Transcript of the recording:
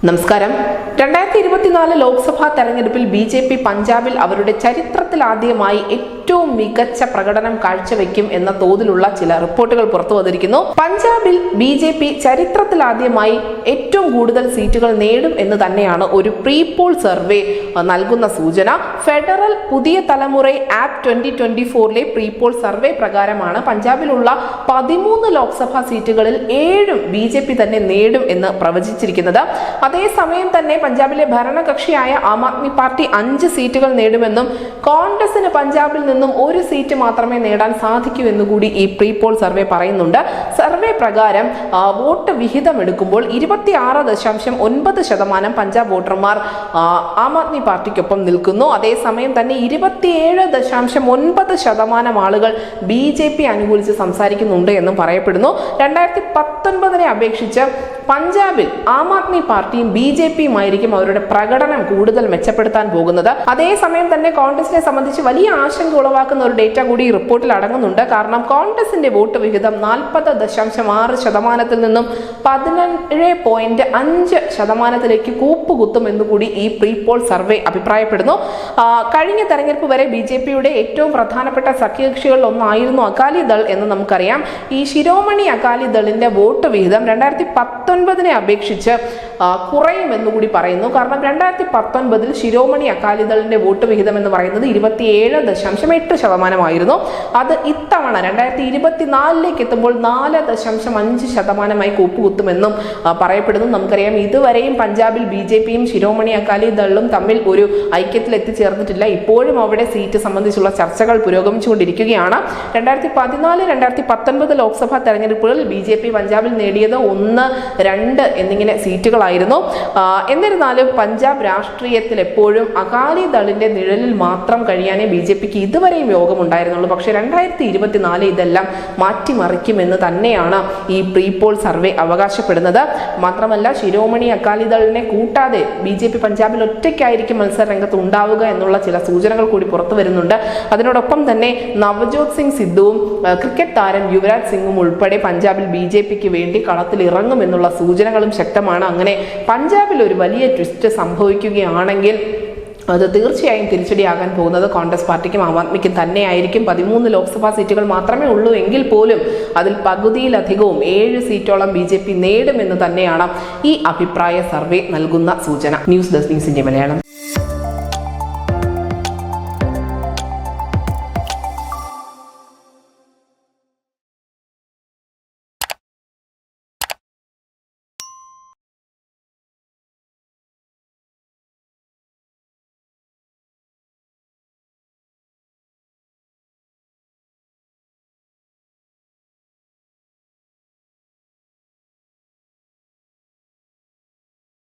നമസ്കാരം. 2024 ലോക്സഭാ തെരഞ്ഞെടുപ്പിൽ ബി.ജെ.പി. പഞ്ചാബിൽ അവരുടെ ചരിത്രത്തിലാദ്യമായി ഏറ്റവും മികച്ച പ്രകടനം കാഴ്ചവെക്കും എന്ന തോതിലുള്ള ചില റിപ്പോർട്ടുകൾ പുറത്തു വന്നിരിക്കുന്നു. പഞ്ചാബിൽ ബി.ജെ.പി. ചരിത്രത്തിലാദ്യമായി ഏറ്റവും കൂടുതൽ സീറ്റുകൾ നേടും എന്ന് തന്നെയാണ് ഒരു പ്രീ പോൾ സർവേ നൽകുന്ന സൂചന. ഫെഡറൽ പുതിയ തലമുറ ആപ്പ് 2024 പ്രീ പോൾ സർവേ പ്രകാരമാണ് പഞ്ചാബിലുള്ള 13 ലോക്സഭാ സീറ്റുകളിൽ 7 ബി.ജെ.പി. തന്നെ നേടും എന്ന് പ്രവചിച്ചിരിക്കുന്നത്. അതേസമയം തന്നെ പഞ്ചാബിലെ ഭരണകക്ഷിയായ ആം ആദ്മി പാർട്ടി 5 സീറ്റുകൾ നേടുമെന്നും കോൺഗ്രസിന് പഞ്ചാബിൽ നിന്നും 1 സീറ്റ് മാത്രമേ നേടാൻ സാധിക്കൂ എന്നുകൂടി ഈ പ്രീ പോൾ സർവേ പറയുന്നുണ്ട്. സർവേ പ്രകാരം വോട്ട് വിഹിതം എടുക്കുമ്പോൾ 26.9% പഞ്ചാബ് വോട്ടർമാർ ആം ആദ്മി പാർട്ടിക്കൊപ്പം നിൽക്കുന്നു. അതേസമയം തന്നെ 27.9% ആളുകൾ ബി.ജെ.പി. അനുകൂലിച്ച് സംസാരിക്കുന്നുണ്ട് എന്നും പറയപ്പെടുന്നു. 2019 അപേക്ഷിച്ച് പഞ്ചാബിൽ ആം ആദ്മി പാർട്ടിയും ബി.ജെ.പിയുമായിരിക്കും അവരുടെ പ്രകടനം കൂടുതൽ മെച്ചപ്പെടുത്താൻ പോകുന്നത്. അതേസമയം തന്നെ കോൺഗ്രസിനെ സംബന്ധിച്ച് വലിയ ആശങ്ക ഉളവാക്കുന്ന ഒരു ഡേറ്റ കൂടി ഈ റിപ്പോർട്ടിൽ അടങ്ങുന്നുണ്ട്. കാരണം കോൺഗ്രസിന്റെ വോട്ട് വിഹിതം 40.6% നിന്നും 17.5% കൂപ്പുകുത്തും എന്നുകൂടി ഈ പ്രീ പോൾ സർവേ അഭിപ്രായപ്പെടുന്നു. കഴിഞ്ഞ തെരഞ്ഞെടുപ്പ് വരെ ബി.ജെ.പിയുടെ ഏറ്റവും പ്രധാനപ്പെട്ട സഖ്യകക്ഷികളിൽ ഒന്നായിരുന്നു അകാലിദൾ എന്ന് നമുക്കറിയാം. ഈ ശിരോമണി അകാലിദളിന്റെ വോട്ട് വിഹിതം 2019 അപേക്ഷിച്ച് കുറയുമെന്നുകൂടി പറയുന്നു. കാരണം 2019 ശിരോമണി അകാലിദളിന്റെ വോട്ട് വിഹിതം എന്ന് പറയുന്നത് 27.8% അത് ഇത്തവണ 2024 എത്തുമ്പോൾ 4.5% കൂപ്പുകുത്തുമെന്നും പറയപ്പെടുന്നു. നമുക്കറിയാം, ഇതുവരെയും പഞ്ചാബിൽ ബി.ജെ.പിയും ശിരോമണി അകാലിദളും തമ്മിൽ ഒരു ഐക്യത്തിൽ എത്തിച്ചേർന്നിട്ടില്ല. ഇപ്പോഴും അവിടെ സീറ്റ് സംബന്ധിച്ചുള്ള ചർച്ചകൾ പുരോഗമിച്ചുകൊണ്ടിരിക്കുകയാണ്. 2014-2019 ലോക്സഭാ തെരഞ്ഞെടുപ്പുകളിൽ ബി.ജെ.പി. പഞ്ചാബിൽ നേടിയത് 1, 2 എന്നിങ്ങനെ സീറ്റുകളായിരുന്നു. എന്നിരുന്നാലും പഞ്ചാബ് രാഷ്ട്രീയത്തിൽ എപ്പോഴും അകാലിദളിന്റെ നിഴലിൽ മാത്രം കഴിയാനേ ബി.ജെ.പിക്ക് ഇതുവരെയും യോഗമുണ്ടായിരുന്നുള്ളൂ. പക്ഷേ 2024 ഇതെല്ലാം മാറ്റിമറിക്കുമെന്ന് തന്നെയാണ് ഈ പ്രീ പോൾ സർവേ അവകാശപ്പെടുന്നത്. മാത്രമല്ല, ശിരോമണി അകാലിദളിനെ കൂട്ടാതെ ബി.ജെ.പി. പഞ്ചാബിൽ ഒറ്റയ്ക്കായിരിക്കും മത്സര രംഗത്ത് ഉണ്ടാവുക എന്നുള്ള ചില സൂചനകൾ കൂടി പുറത്തു വരുന്നുണ്ട്. അതിനോടൊപ്പം തന്നെ നവജോത് സിംഗ് സിദ്ധുവും ക്രിക്കറ്റ് താരം യുവരാജ് സിംഗും ഉൾപ്പെടെ പഞ്ചാബിൽ ബി.ജെ.പിക്ക് വേണ്ടി കളത്തിൽ ഇറങ്ങുമെന്നുള്ള സൂചനകളും ശക്തമാണ്. അങ്ങനെ പഞ്ചാബിൽ ഒരു വലിയ ട്വിസ്റ്റ് സംഭവിക്കുകയാണെങ്കിൽ അത് തീർച്ചയായും തിരിച്ചടിയാകാൻ പോകുന്നത് കോൺഗ്രസ് പാർട്ടിക്കും ആം ആദ്മിക്കും തന്നെയായിരിക്കും. 13 ലോക്സഭാ സീറ്റുകൾ മാത്രമേ ഉള്ളൂ എങ്കിൽ പോലും അതിൽ പകുതിയിലധികവും 7 സീറ്റോളം ബി.ജെ.പി. നേടുമെന്ന് തന്നെയാണ് ഈ അഭിപ്രായ സർവേ നൽകുന്ന സൂചന. News desk news India Malayalam.